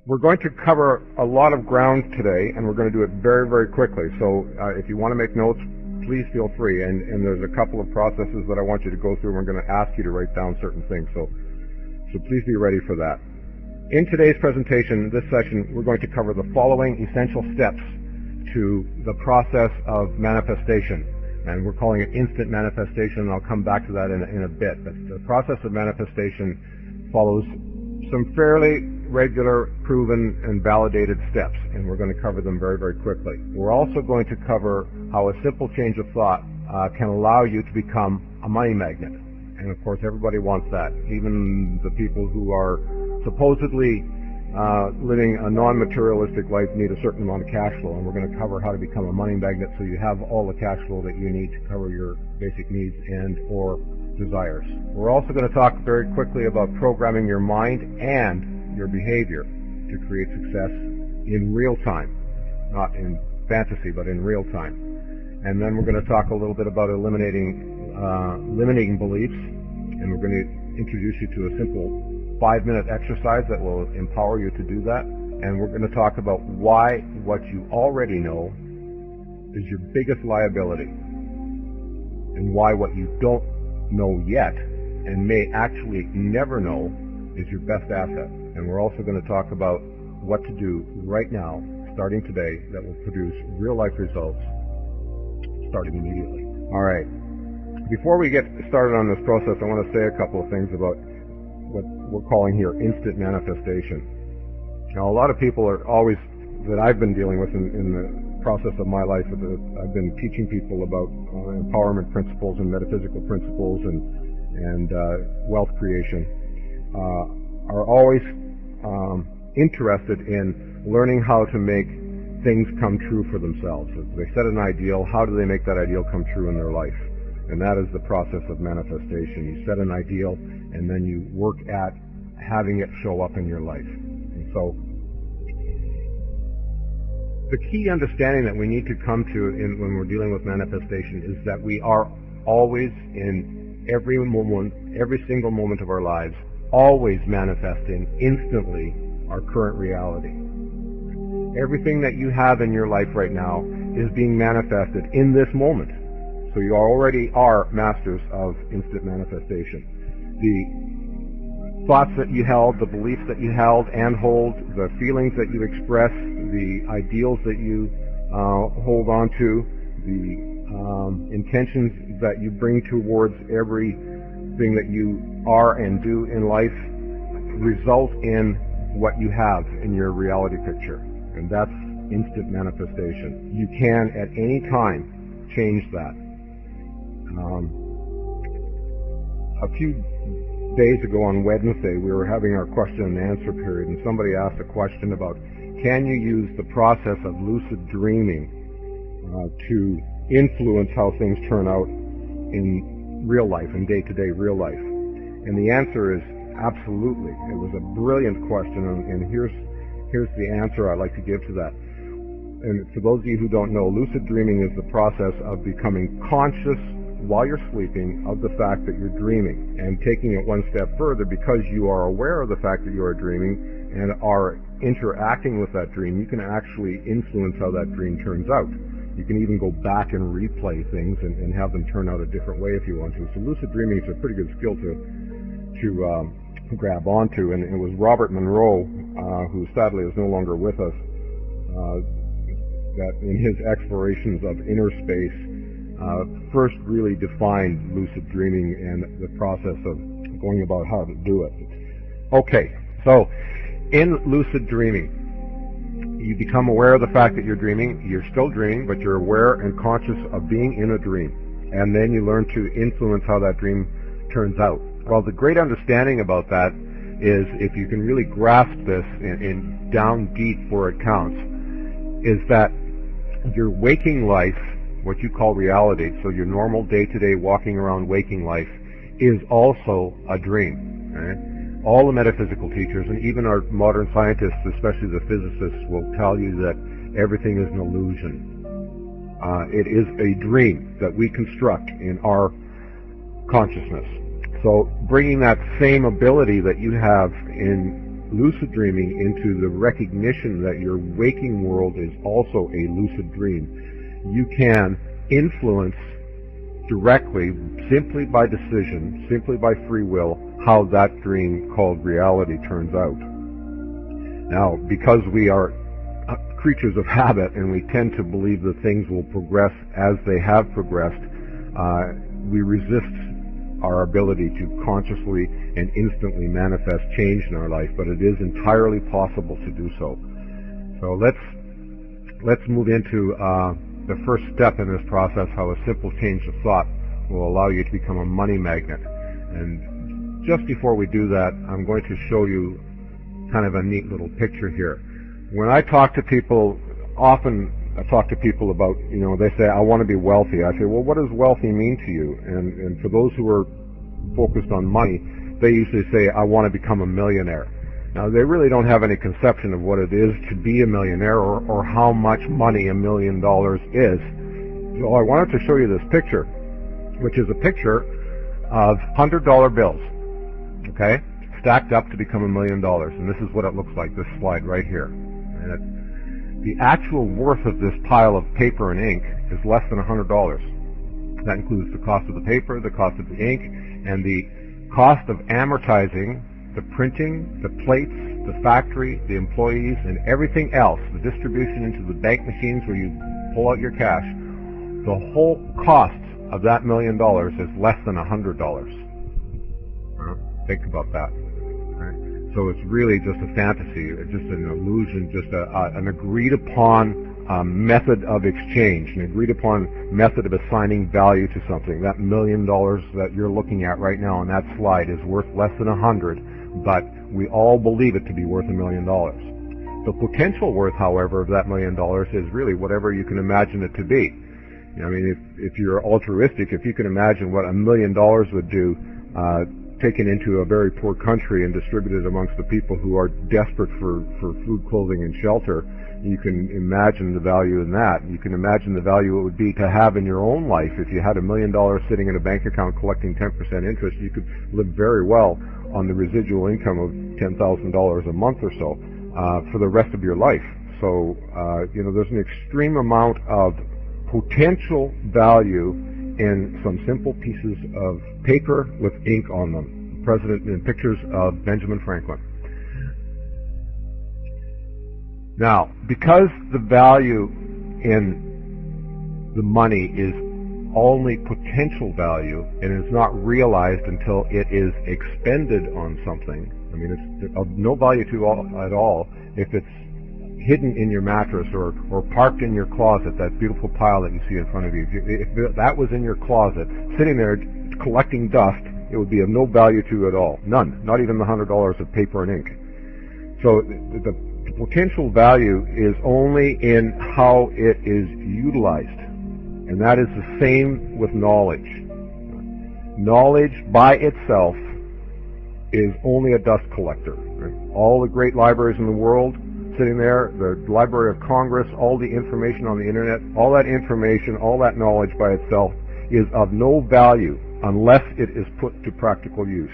We're going to cover a lot of ground today, and we're going to do it very, very quickly. So if you want to make notes, please feel free. And there's a couple of processes that I want you to go through, and we're going to ask you to write down certain things. So please be ready for that. In today's presentation, this session, we're going to cover the following essential steps to the process of manifestation. And we're calling it instant manifestation, and I'll come back to that in a bit. But the process of manifestation follows some fairly regular, proven, and validated steps, and we're going to cover them very, very quickly. We're also going to cover how a simple change of thought can allow you to become a money magnet. And of course, everybody wants that. Even the people who are supposedly living a non-materialistic life need a certain amount of cash flow, and we're going to cover how to become a money magnet so you have all the cash flow that you need to cover your basic needs and or desires. We're also going to talk very quickly about programming your mind and your behavior to create success in real time, not in fantasy, but in real time. And then we're going to talk a little bit about eliminating limiting beliefs, and we're going to introduce you to a simple 5-minute exercise that will empower you to do that. And we're going to talk about why what you already know is your biggest liability, and why what you don't know yet and may actually never know is your best asset. And we're also going to talk about what to do right now, starting today, that will produce real life results starting immediately. All right. Before we get started on this process, I want to say a couple of things about what we're calling here instant manifestation. Now, a lot of people are always, that I've been dealing with in the process of my life, I've been teaching people about empowerment principles and metaphysical principles and wealth creation, are always interested in learning how to make things come true for themselves. If they set an ideal, how do they make that ideal come true in their life? And that is the process of manifestation. You set an ideal, and then you work at having it show up in your life. And so the key understanding that we need to come to when we're dealing with manifestation is that we are always, in every moment, every single moment of our lives, always manifesting instantly our current reality. Everything that you have in your life right now is being manifested in this moment. So you already are masters of instant manifestation. The thoughts that you held, the beliefs that you held and hold, the feelings that you express, the ideals that you hold on to, the intentions that you bring towards everything that you are and do in life result in what you have in your reality picture. And that's instant manifestation. You can at any time change that. A few days ago on Wednesday, we were having our question and answer period, and somebody asked a question about, can you use the process of lucid dreaming to influence how things turn out in real life, in day-to-day real life? And the answer is absolutely. It was a brilliant question, and here's the answer I'd like to give to that. And for those of you who don't know, lucid dreaming is the process of becoming conscious while you're sleeping of the fact that you're dreaming, and taking it one step further, because you are aware of the fact that you are dreaming and are interacting with that dream, you can actually influence how that dream turns out. You can even go back and replay things and have them turn out a different way if you want to. So lucid dreaming is a pretty good skill to grab onto, and it was Robert Monroe, who sadly is no longer with us, that in his explorations of inner space first really defined lucid dreaming and the process of going about how to do it. Okay, so in lucid dreaming, you become aware of the fact that you're dreaming. You're still dreaming, but you're aware and conscious of being in a dream. And then you learn to influence how that dream turns out. Well, the great understanding about that is, if you can really grasp this in down deep where it counts, is that your waking life, what you call reality, so your normal day-to-day walking around waking life, is also a dream. Right? All the metaphysical teachers, and even our modern scientists, especially the physicists, will tell you that everything is an illusion. It is a dream that we construct in our consciousness. So bringing that same ability that you have in lucid dreaming into the recognition that your waking world is also a lucid dream, you can influence directly, simply by decision, simply by free will, how that dream called reality turns out. Now, because we are creatures of habit and we tend to believe that things will progress as they have progressed, we resist our ability to consciously and instantly manifest change in our life, but it is entirely possible to do so. So let's move into the first step in this process, how a simple change of thought will allow you to become a money magnet. And just before we do that, I'm going to show you kind of a neat little picture here. When I talk to people, often I talk to people about, they say, I want to be wealthy. I say, well, what does wealthy mean to you? And for those who are focused on money, they usually say, I want to become a millionaire. Now, they really don't have any conception of what it is to be a millionaire or how much money $1 million is. So I wanted to show you this picture, which is a picture of $100 bills, okay, stacked up to become $1 million. And this is what it looks like, this slide right here. And the actual worth of this pile of paper and ink is less than $100. That includes the cost of the paper, the cost of the ink, and the cost of amortizing the printing, the plates, the factory, the employees, and everything else, the distribution into the bank machines where you pull out your cash. The whole cost of that $1 million is less than $100. Think about that. So it's really just a fantasy, just an illusion, just an agreed upon method of exchange, an agreed upon method of assigning value to something. That $1 million that you're looking at right now on that slide is worth less than 100, but we all believe it to be worth $1 million. The potential worth, however, of that $1 million is really whatever you can imagine it to be. I mean, if you're altruistic, if you can imagine what $1 million would do, taken into a very poor country and distributed amongst the people who are desperate for food, clothing, and shelter, you can imagine the value in that. You can imagine the value it would be to have in your own life. If you had $1 million sitting in a bank account collecting 10% interest, you could live very well on the residual income of $10,000 a month or so for the rest of your life. So, there's an extreme amount of potential value in some simple pieces of paper with ink on them. President and pictures of Benjamin Franklin. Now, because the value in the money is only potential value and is not realized until it is expended on something, I mean, it's of no value to at all if it's hidden in your mattress or parked in your closet, that beautiful pile that you see in front of you. If that was in your closet, sitting there collecting dust, it would be of no value to you at all. None. Not even the $100 of paper and ink. So the potential value is only in how it is utilized. And that is the same with knowledge. Knowledge by itself is only a dust collector. All the great libraries in the world sitting there, the Library of Congress, all the information on the internet, all that information, all that knowledge by itself is of no value unless it is put to practical use.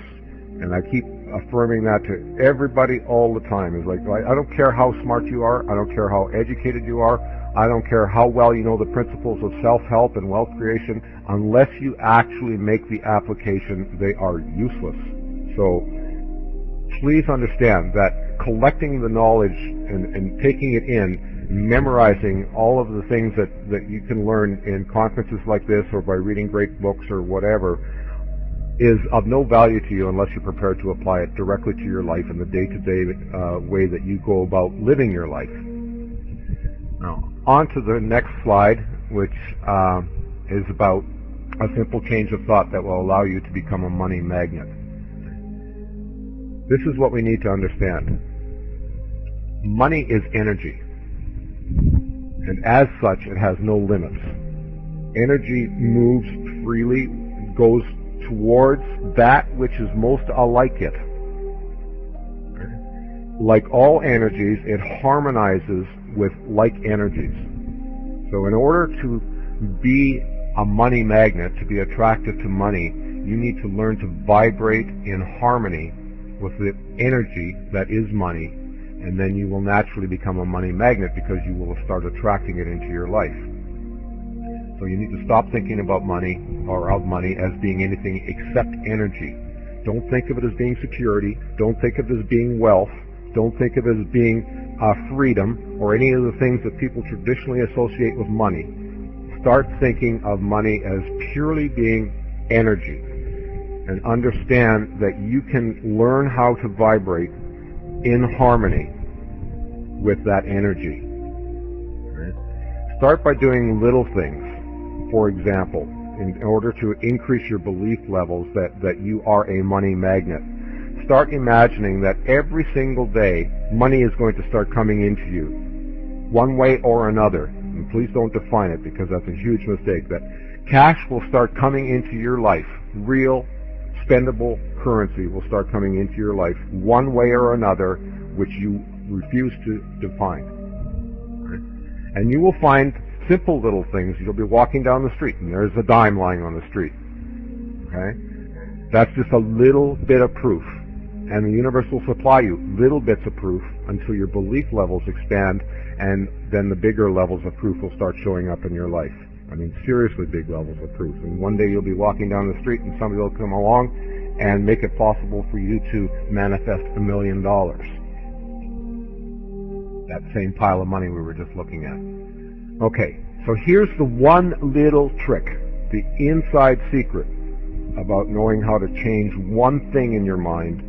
And I keep affirming that to everybody all the time. It's like, I don't care how smart you are, I don't care how educated you are, I don't care how well you know the principles of self-help and wealth creation, unless you actually make the application, they are useless. So please understand that collecting the knowledge and taking it in, memorizing all of the things that you can learn in conferences like this or by reading great books or whatever is of no value to you unless you're prepared to apply it directly to your life in the day-to-day way that you go about living your life. Now, on to the next slide, which is about a simple change of thought that will allow you to become a money magnet. This is what we need to understand. Money is energy, and as such, it has no limits. Energy moves freely, goes towards that which is most alike it. Like all energies, it harmonizes with like energies. So in order to be a money magnet, to be attracted to money, you need to learn to vibrate in harmony with the energy that is money, and then you will naturally become a money magnet because you will start attracting it into your life. So you need to stop thinking about money or of money as being anything except energy. Don't think of it as being security. Don't think of it as being wealth. Don't think of it as being freedom or any of the things that people traditionally associate with money. Start thinking of money as purely being energy, and understand that you can learn how to vibrate in harmony with that energy. Start by doing little things. For example, in order to increase your belief levels that you are a money magnet, start imagining that every single day money is going to start coming into you, one way or another. And please don't define it, because that's a huge mistake. That cash will start coming into your life. Real, spendable currency will start coming into your life, one way or another, which you refuse to define. And you will find simple little things. You'll be walking down the street and there's a dime lying on the street. Okay? That's just a little bit of proof. And the universe will supply you little bits of proof until your belief levels expand, and then the bigger levels of proof will start showing up in your life. I mean, seriously big levels of proof. And one day you'll be walking down the street and somebody will come along and make it possible for you to manifest $1 million. That same pile of money we were just looking at. Okay, so here's the one little trick, the inside secret about knowing how to change one thing in your mind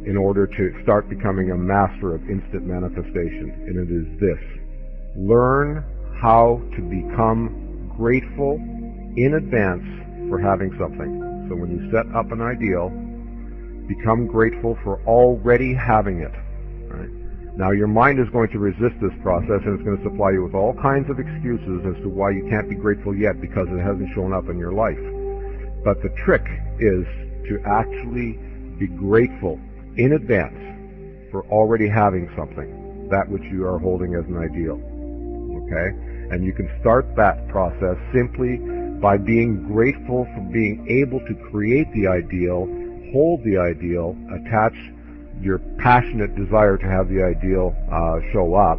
in order to start becoming a master of instant manifestation. And it is this: learn how to become grateful in advance for having something. So when you set up an ideal, become grateful for already having it. Right? Now your mind is going to resist this process, and it's going to supply you with all kinds of excuses as to why you can't be grateful yet because it hasn't shown up in your life. But the trick is to actually be grateful in advance for already having something, that which you are holding as an ideal. Okay? And you can start that process simply by being grateful for being able to create the ideal, hold the ideal, attach your passionate desire to have the ideal show up,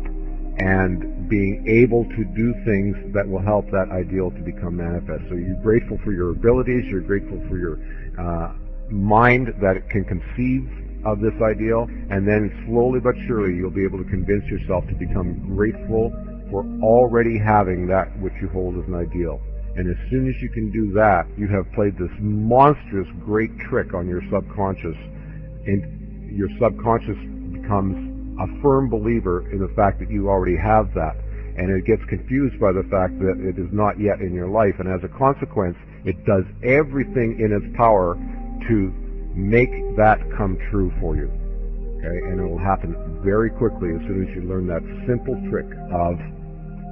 and being able to do things that will help that ideal to become manifest. So you're grateful for your abilities, you're grateful for your mind that it can conceive of this ideal, and then slowly but surely you'll be able to convince yourself to become grateful for already having that which you hold as an ideal. And as soon as you can do that, you have played this monstrous great trick on your subconscious, and your subconscious becomes a firm believer in the fact that you already have that, and it gets confused by the fact that it is not yet in your life, and as a consequence it does everything in its power to make that come true for you. Okay? And it will happen very quickly as soon as you learn that simple trick of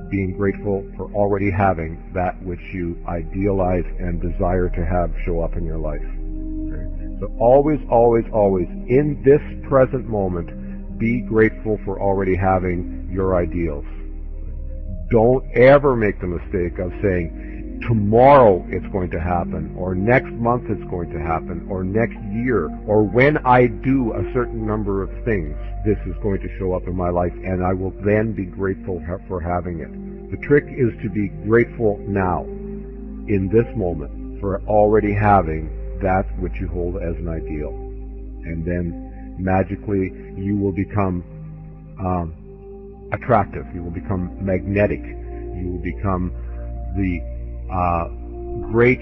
being grateful for already having that which you idealize and desire to have show up in your life. Okay? So always, always, always, in this present moment, be grateful for already having your ideals. Don't ever make the mistake of saying, tomorrow it's going to happen, or next month it's going to happen, or next year, or when I do a certain number of things, this is going to show up in my life, and I will then be grateful for having it. The trick is to be grateful now, in this moment, for already having that which you hold as an ideal. And then, magically, you will become attractive. You will become magnetic. You will become the great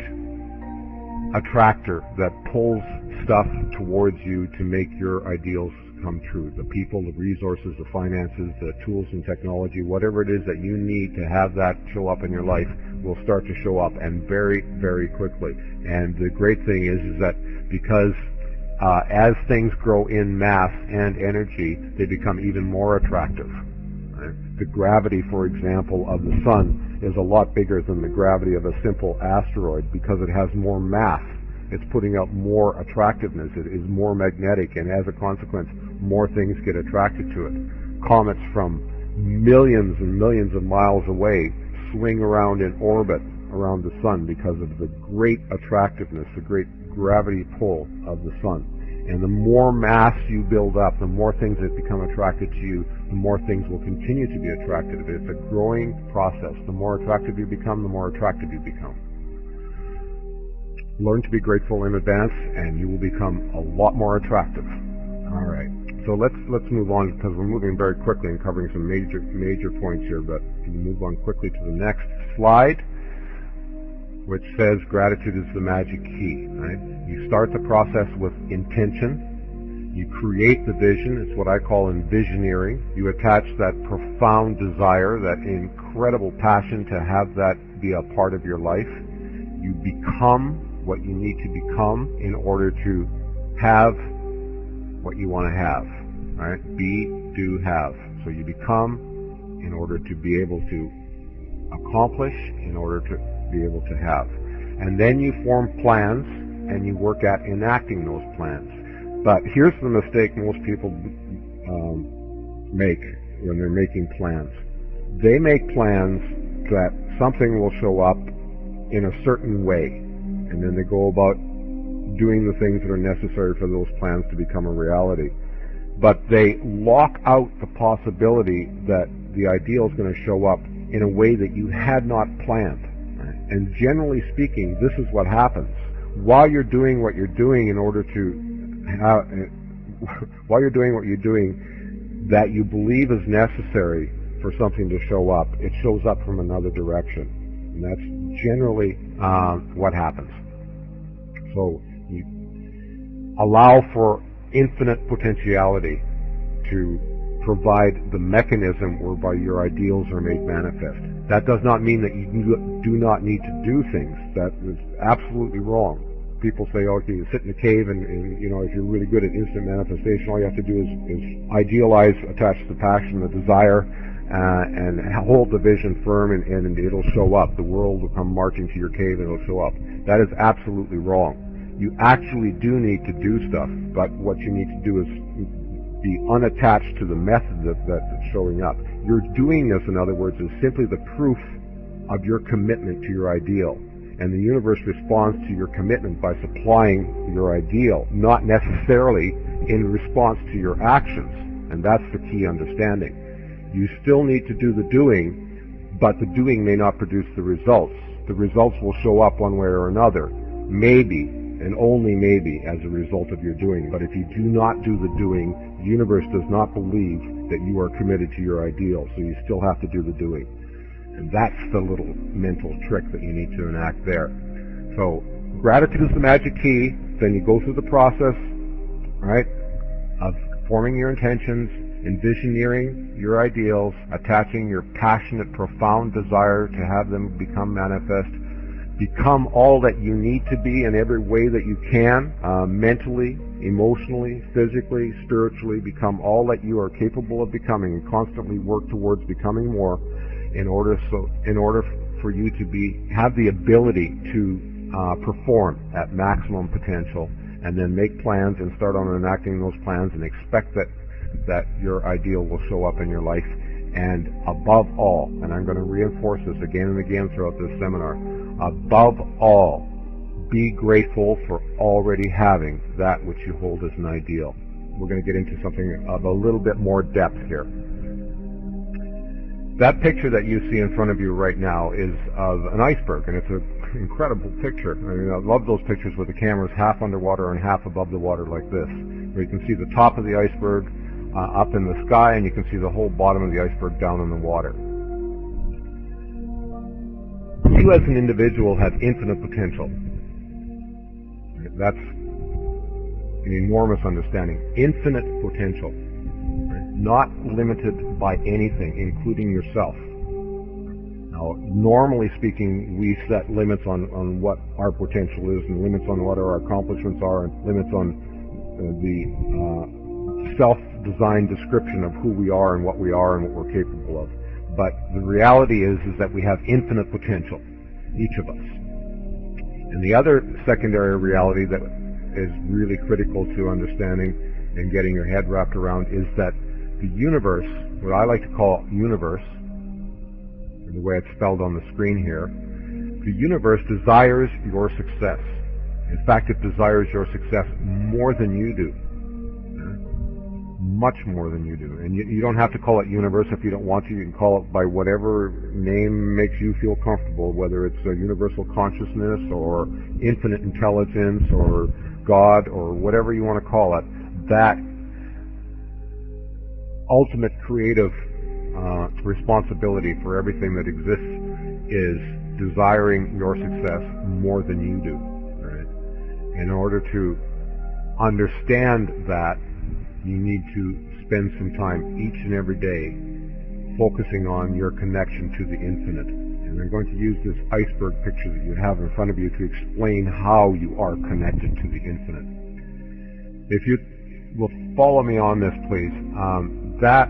attractor that pulls stuff towards you to make your ideals come true. The people, the resources, the finances, the tools and technology, whatever it is that you need to have that show up in your life will start to show up, and very, very quickly. And the great thing is that because as things grow in mass and energy, they become even more attractive. The gravity, for example, of the sun is a lot bigger than the gravity of a simple asteroid because it has more mass. It's putting out more attractiveness. It is more magnetic, and as a consequence, more things get attracted to it. Comets from millions and millions of miles away swing around in orbit around the sun because of the great attractiveness, the great gravity pull of the sun. And the more mass you build up, the more things that become attracted to you, the more things will continue to be attracted to you. It's a growing process. The more attractive you become, the more attractive you become. Learn to be grateful in advance, and you will become a lot more attractive. All right. So let's move on, because we're moving very quickly and covering some major points here. But we move on quickly to the next slide, which says gratitude is the magic key. Right? You start the process with intention. You create the vision. It's what I call envisioneering. You attach that profound desire, that incredible passion to have that be a part of your life. You become what you need to become in order to have what you want to have. Right? Be, do, have. So you become in order to be able to accomplish, in order to be able to have. And then you form plans and you work at enacting those plans. But here's the mistake most people make when they're making plans. They make plans that something will show up in a certain way, and then they go about doing the things that are necessary for those plans to become a reality. But they lock out the possibility that the ideal is going to show up in a way that you had not planned. And generally speaking, this is what happens. While you're doing what you're doing in order to have, while you're doing what you're doing that you believe is necessary for something to show up, it shows up from another direction. And that's generally what happens. So you allow for infinite potentiality to provide the mechanism whereby your ideals are made manifest. That does not mean that you do not need to do things. That is absolutely wrong. People say, okay, you sit in a cave and you know, if you're really good at instant manifestation, all you have to do is idealize, attach the passion, the desire, and hold the vision firm, and it'll show up. The world will come marching to your cave and it'll show up. That is absolutely wrong. You actually do need to do stuff, but what you need to do is be unattached to the method that's showing up. Your doing this, in other words, is simply the proof of your commitment to your ideal. And the universe responds to your commitment by supplying your ideal, not necessarily in response to your actions. And that's the key understanding. You still need to do the doing, but the doing may not produce the results. The results will show up one way or another, maybe, and only maybe, as a result of your doing. But if you do not do the doing, the universe does not believe that you are committed to your ideal, so you still have to do the doing. And that's the little mental trick that you need to enact there. So gratitude is the magic key. Then you go through the process, right, of forming your intentions, envisioneering your ideals, attaching your passionate, profound desire to have them become manifest. Become all that you need to be in every way that you can, mentally, emotionally, physically, spiritually. Become all that you are capable of becoming, and constantly work towards becoming more in order for you to have the ability to perform at maximum potential, and then make plans and start on enacting those plans and expect that your ideal will show up in your life. And above all, and I'm going to reinforce this again and again throughout this seminar, above all, be grateful for already having that which you hold as an ideal. We're going to get into something of a little bit more depth here. That picture that you see in front of you right now is of an iceberg, and it's an incredible picture. I mean, I love those pictures where the camera's half underwater and half above the water like this, where you can see the top of the iceberg up in the sky, and you can see the whole bottom of the iceberg down in the water. You as an individual have infinite potential. That's an enormous understanding. Infinite potential. Not limited by anything, including yourself. Now, normally speaking, we set limits on what our potential is, and limits on what our accomplishments are, and limits on the self-designed description of who we are and what we're capable of. But the reality is that we have infinite potential, each of us. And the other secondary reality that is really critical to understanding and getting your head wrapped around is that the universe, what I like to call universe, the way it's spelled on the screen here, the universe desires your success. In fact, it desires your success more than you do. Much more than you do. And you don't have to call it universe if you don't want to. You can call it by whatever name makes you feel comfortable, whether it's a universal consciousness or infinite intelligence or God or whatever you want to call it. That ultimate creative responsibility for everything that exists is desiring your success more than you do. Right? In order to understand that, you need to spend some time each and every day focusing on your connection to the infinite. And I'm going to use this iceberg picture that you have in front of you to explain how you are connected to the infinite. If you will follow me on this, please. That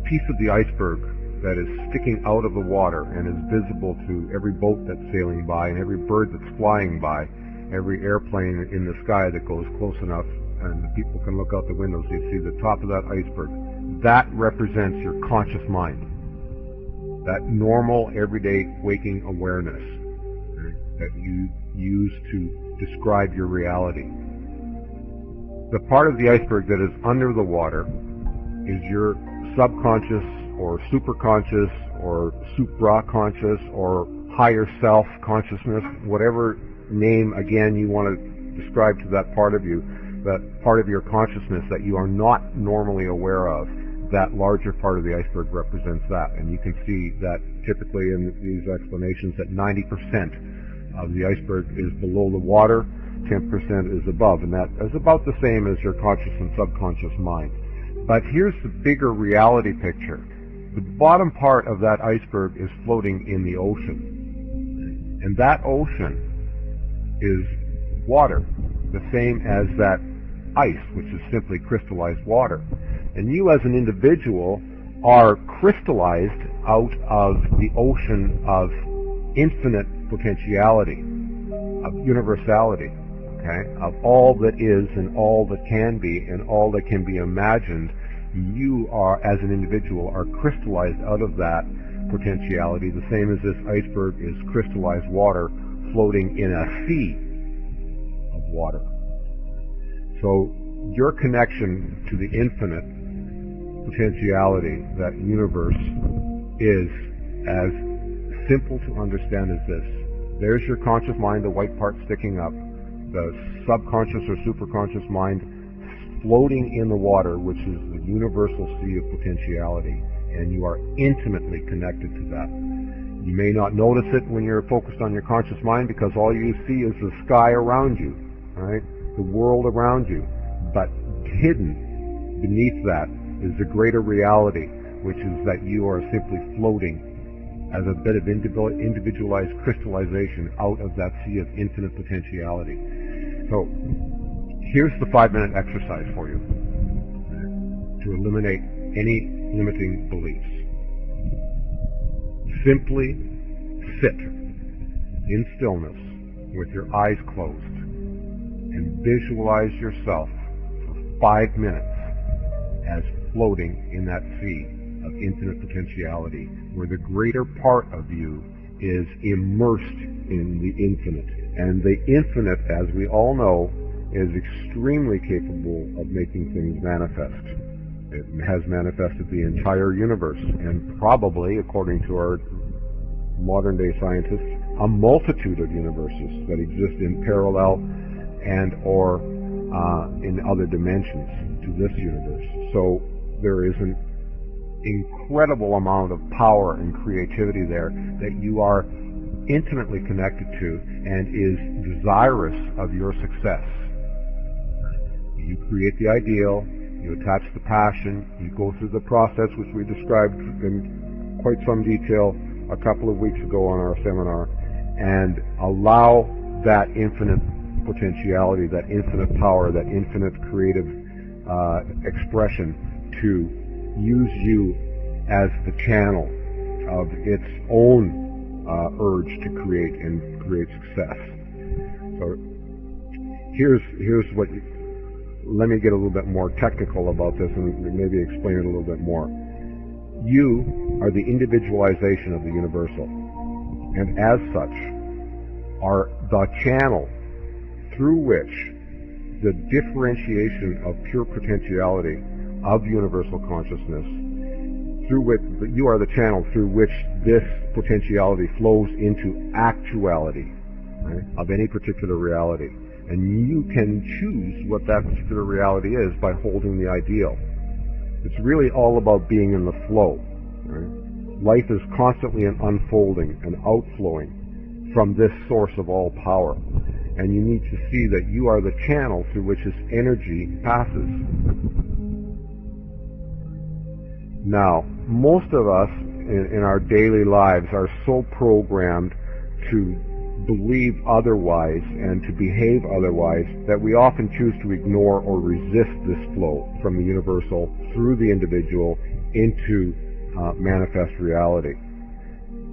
piece of the iceberg that is sticking out of the water and is visible to every boat that's sailing by and every bird that's flying by, every airplane in the sky that goes close enough and the people can look out the windows, you see the top of that iceberg. That represents your conscious mind. That normal, everyday waking awareness that you use to describe your reality. The part of the iceberg that is under the water is your subconscious or superconscious or supraconscious or higher self consciousness, whatever name again you want to describe to that part of you, that part of your consciousness that you are not normally aware of. That larger part of the iceberg represents that. And you can see that typically in these explanations that 90% of the iceberg is below the water, 10% is above, and that is about the same as your conscious and subconscious mind. But here's the bigger reality picture. The bottom part of that iceberg is floating in the ocean. And that ocean is water, the same as that ice, which is simply crystallized water. And you as an individual are crystallized out of the ocean of infinite potentiality, of universality, okay, of all that is and all that can be and all that can be imagined. You are, as an individual, are crystallized out of that potentiality, the same as this iceberg is crystallized water floating in a sea of water. So your connection to the infinite potentiality, that universe, is as simple to understand as this. There's your conscious mind, the white part sticking up, the subconscious or superconscious mind floating in the water, which is the universal sea of potentiality, and you are intimately connected to that. You may not notice it when you're focused on your conscious mind because all you see is the sky around you, right? The world around you. But hidden beneath that is the greater reality, which is that you are simply floating as a bit of individualized crystallization out of that sea of infinite potentiality. So here's the 5-minute exercise for you to eliminate any limiting beliefs. Simply sit in stillness with your eyes closed and visualize yourself for 5 minutes as floating in that sea of infinite potentiality, where the greater part of you is immersed in the infinite. And the infinite, as we all know, is extremely capable of making things manifest. It has manifested the entire universe, and probably, according to our modern-day scientists, a multitude of universes that exist in parallel and or in other dimensions to this universe. So there is an incredible amount of power and creativity there that you are intimately connected to and is desirous of your success. You create the ideal, you attach the passion, you go through the process which we described in quite some detail a couple of weeks ago on our seminar, and allow that infinite potentiality, that infinite power, that infinite creative expression to use you as the channel of its own urge to create and create success. So here's what. Let me get a little bit more technical about this and maybe explain it a little bit more. You are the individualization of the universal, and as such are the channel through which the differentiation of pure potentiality of universal consciousness, through which you are the channel through which this potentiality flows into actuality, right, of any particular reality. And you can choose what that particular reality is by holding the ideal. It's really all about being in the flow. Right? Life is constantly an unfolding and outflowing from this source of all power. And you need to see that you are the channel through which this energy passes. Now, most of us in our daily lives are so programmed to believe otherwise and to behave otherwise that we often choose to ignore or resist this flow from the universal through the individual into manifest reality.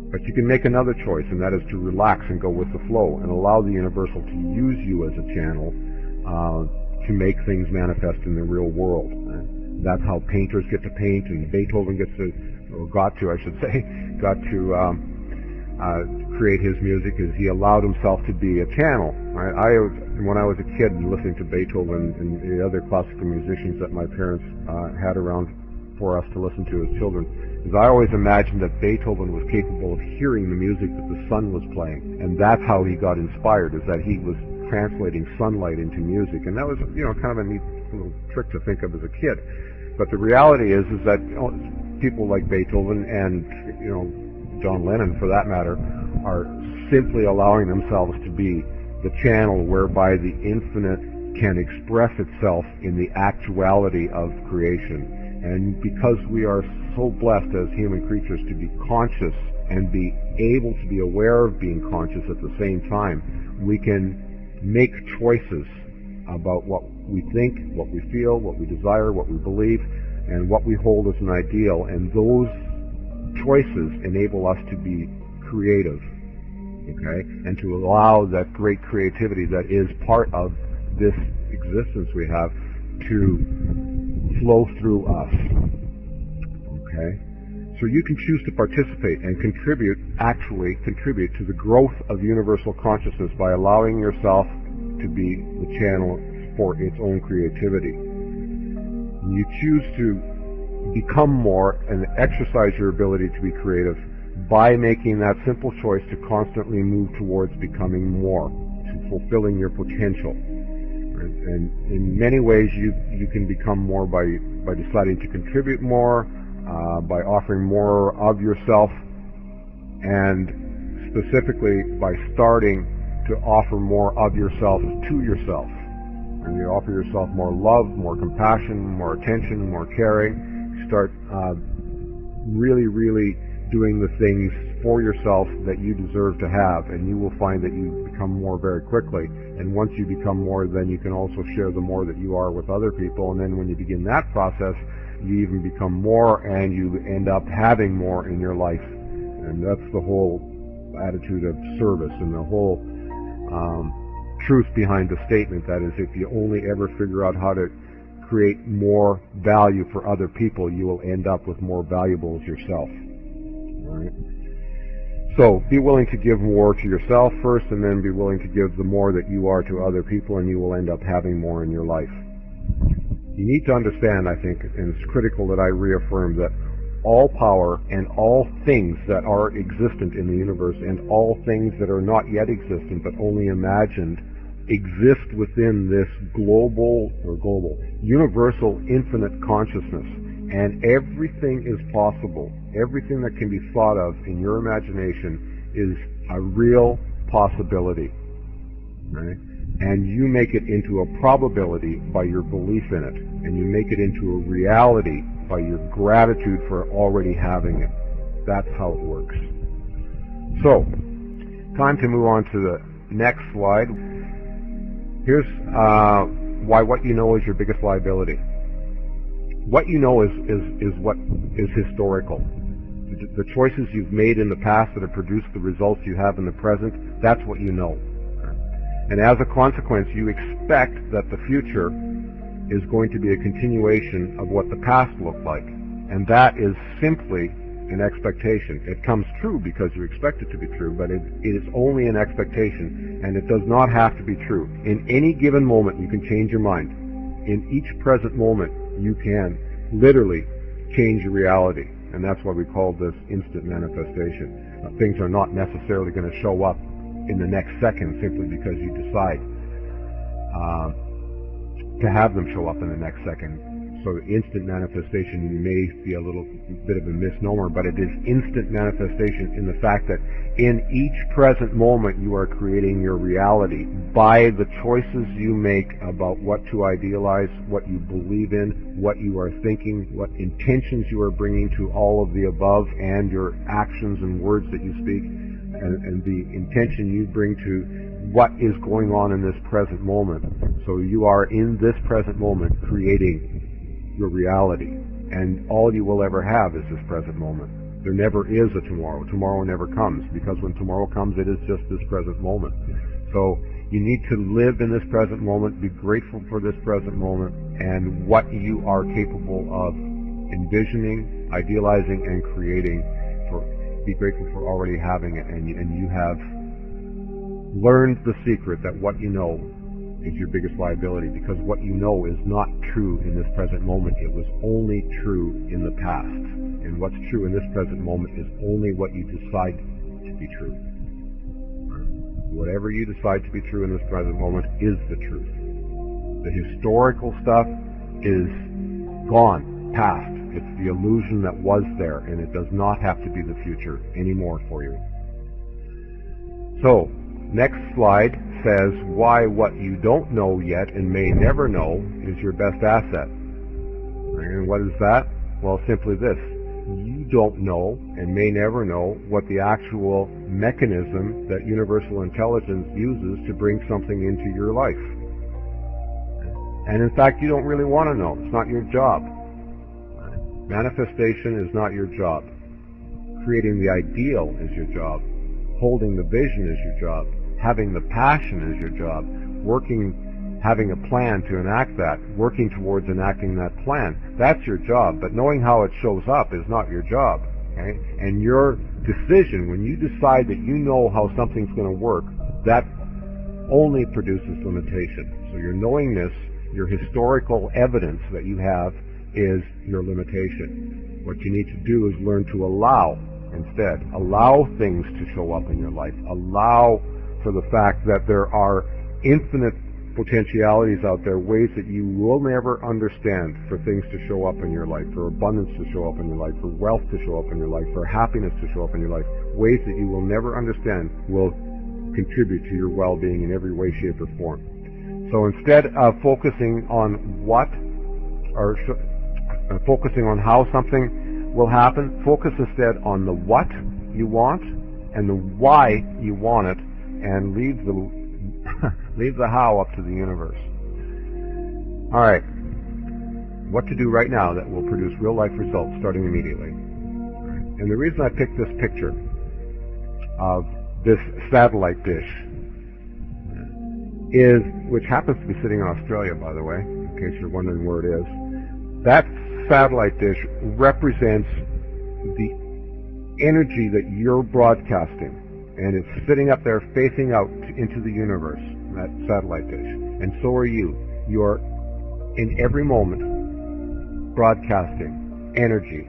But you can make another choice, and that is to relax and go with the flow and allow the universal to use you as a channel to make things manifest in the real world. That's how painters get to paint, and Beethoven got to create his music, is he allowed himself to be a channel. Right? When I was a kid listening to Beethoven and the other classical musicians that my parents had around for us to listen to as children, is I always imagined that Beethoven was capable of hearing the music that the sun was playing, and that's how he got inspired, is that he was translating sunlight into music. And that was, kind of a neat little trick to think of as a kid. But the reality is that people like Beethoven and John Lennon, for that matter, are simply allowing themselves to be the channel whereby the infinite can express itself in the actuality of creation. And because we are so blessed as human creatures to be conscious and be able to be aware of being conscious at the same time, we can make choices about what we think, what we feel, what we desire, what we believe, and what we hold as an ideal. And those choices enable us to be creative, okay, and to allow that great creativity that is part of this existence we have to flow through us, okay? So you can choose to participate and actually contribute to the growth of universal consciousness by allowing yourself to be the channel for its own creativity. You choose to become more and exercise your ability to be creative by making that simple choice to constantly move towards becoming more, to fulfilling your potential. And in many ways you can become more by deciding to contribute more, by offering more of yourself, and specifically by starting to offer more of yourself to yourself. And you offer yourself more love, more compassion, more attention, more caring. You start really, really doing the things for yourself that you deserve to have, and you will find that you become more very quickly. And once you become more, then you can also share the more that you are with other people. And then when you begin that process, you even become more, and you end up having more in your life. And that's the whole attitude of service and the whole truth behind the statement. That is, if you only ever figure out how to create more value for other people, you will end up with more valuables yourself. All right? So be willing to give more to yourself first, and then be willing to give the more that you are to other people, and you will end up having more in your life. You need to understand, I think, and it's critical that I reaffirm, that all power and all things that are existent in the universe and all things that are not yet existent but only imagined exist within this global, universal, infinite consciousness. And everything is possible. Everything that can be thought of in your imagination is a real possibility, right? And you make it into a probability by your belief in it, and you make it into a reality by your gratitude for already having it. That's how it works. So, time to move on to the next slide. Here's why what you know is your biggest liability. What you know is what is historical. The choices you've made in the past that have produced the results you have in the present, that's what you know. And as a consequence, you expect that the future is going to be a continuation of what the past looked like. And that is simply an expectation. It comes true because you expect it to be true, but it is only an expectation, and it does not have to be true. In any given moment, you can change your mind. In each present moment, you can literally change your reality, and that's why we call this instant manifestation. Things are not necessarily going to show up in the next second simply because you decide to have them show up in the next second. So instant manifestation may be a little bit of a misnomer, but it is instant manifestation in the fact that in each present moment you are creating your reality by the choices you make about what to idealize, what you believe in, what you are thinking, what intentions you are bringing to all of the above, and your actions and words that you speak, and the intention you bring to what is going on in this present moment. So you are in this present moment creating your reality, and all you will ever have is this present moment. There never is a tomorrow. Tomorrow never comes, because when tomorrow comes, it is just this present moment. So you need to live in this present moment, be grateful for this present moment, and what you are capable of envisioning, idealizing, and creating. Be grateful for already having it, and you have learned the secret that what you know is your biggest liability, because what you know is not true in this present moment. It was only true in the past. And what's true in this present moment is only what you decide to be true. Whatever you decide to be true in this present moment is the truth. The historical stuff is gone, past. It's the illusion that was there, and it does not have to be the future anymore for you. So, next slide says why what you don't know yet and may never know is your best asset. And what is that? Well, simply this. You don't know and may never know what the actual mechanism that universal intelligence uses to bring something into your life. And in fact, you don't really want to know. It's not your job. Manifestation is not your job. Creating the ideal is your job. Holding the vision is your job. Having the passion is your job. Having a plan to enact that, working towards enacting that plan, that's your job. But knowing how it shows up is not your job. Okay? And your decision, when you decide that you know how something's going to work, that only produces limitation. So your knowingness, your historical evidence that you have, is your limitation. What you need to do is learn to allow instead. Allow things to show up in your life. Allow for the fact that there are infinite potentialities out there, ways that you will never understand for things to show up in your life, for abundance to show up in your life, for wealth to show up in your life, for happiness to show up in your life. Ways that you will never understand will contribute to your well-being in every way, shape, or form. So instead of focusing on what, or focusing on how something will happen, focus instead on the what you want and the why you want it, and leave the how up to the universe. All right, what to do right now that will produce real life results starting immediately. And the reason I picked this picture of this satellite dish is, which happens to be sitting in Australia, by the way, in case you're wondering where it is. That satellite dish represents the energy that you're broadcasting, and it's sitting up there facing out into the universe, that satellite dish. And so are you. You're in every moment broadcasting energy.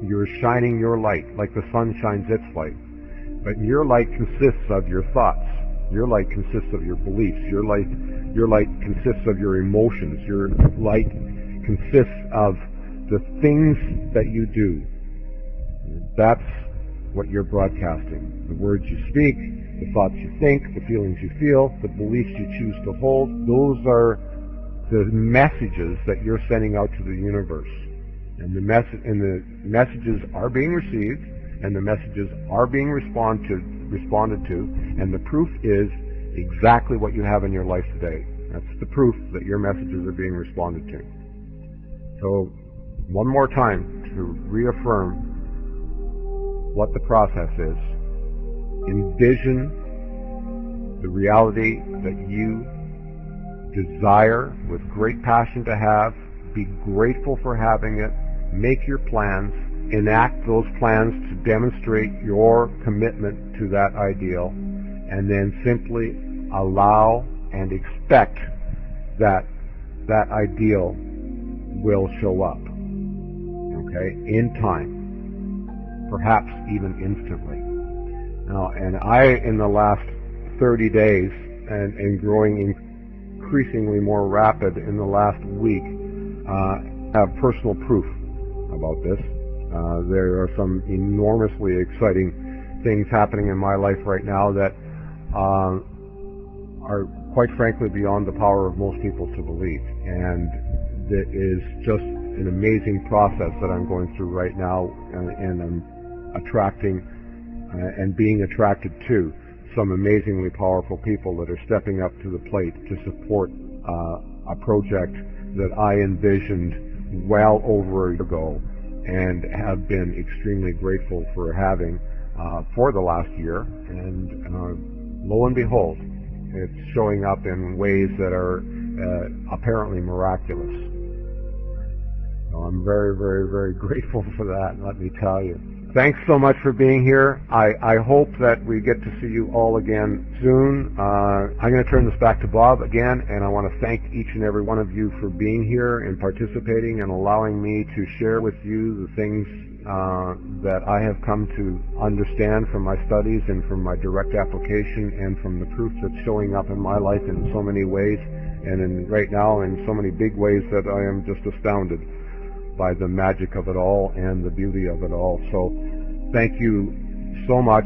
You're shining your light like the sun shines its light. But your light consists of your thoughts. Your light consists of your beliefs. Your light consists of your emotions. Your light consists of the things that you do. That's what you're broadcasting. The words you speak, the thoughts you think, the feelings you feel, the beliefs you choose to hold, those are the messages that you're sending out to the universe. And the messages are being received, and the messages are being responded to, and the proof is exactly what you have in your life today. That's the proof that your messages are being responded to. So, one more time to reaffirm what the process is. Envision the reality that you desire with great passion to have. Be grateful for having it. Make your plans. enact those plans to demonstrate your commitment to that ideal, and then simply allow and expect that that ideal will show up, okay, in time, perhaps even instantly. Now, and I, in the last 30 days, and growing increasingly more rapid in the last week, have personal proof about this. There are some enormously exciting things happening in my life right now that are quite frankly beyond the power of most people to believe, and that is just an amazing process that I'm going through right now, and I'm attracting and being attracted to some amazingly powerful people that are stepping up to the plate to support a project that I envisioned well over a year ago and have been extremely grateful for having for the last year. And lo and behold, it's showing up in ways that are apparently miraculous. So I'm very, very, very grateful for that, let me tell you. Thanks so much for being here. I hope that we get to see you all again soon. I'm going to turn this back to Bob again, and I want to thank each and every one of you for being here and participating and allowing me to share with you the things that I have come to understand from my studies and from my direct application and from the proof that's showing up in my life in so many ways, and right now in so many big ways that I am just astounded by the magic of it all and the beauty of it all. So thank you so much.